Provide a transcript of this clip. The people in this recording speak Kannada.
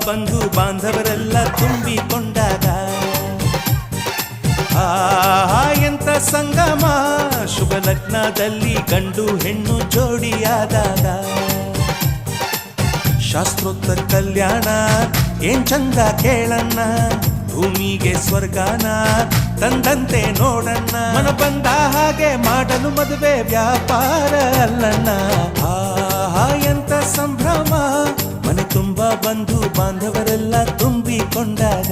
ಬಂಧು ಬಾಂಧವರೆಲ್ಲ ತುಂಬಿಕೊಂಡಾಗ ಎಂತ ಸಂಗಮ ಶುಭ ಲಗ್ನದಲ್ಲಿ ಗಂಡು ಹೆಣ್ಣು ಜೋಡಿಯಾದಾಗ ಶಾಸ್ತ್ರೋಕ್ತ ಕಲ್ಯಾಣ ಏನ್ ಚಂದ ಕೇಳಣ್ಣ ಭೂಮಿಗೆ ಸ್ವರ್ಗಾನ ತಂದಂತೆ ನೋಡಣ್ಣ ಮನ ಬಂದ ಹಾಗೆ ಮಾಡಲು ಮದುವೆ ವ್ಯಾಪಾರ ಅಲ್ಲಣ್ಣ ಎಂತ ಸಂಭ್ರಮ ಮನೆ ತುಂಬ ಬಂಧು ಬಾಂಧವರೆಲ್ಲ ತುಂಬಿಕೊಂಡಾಗ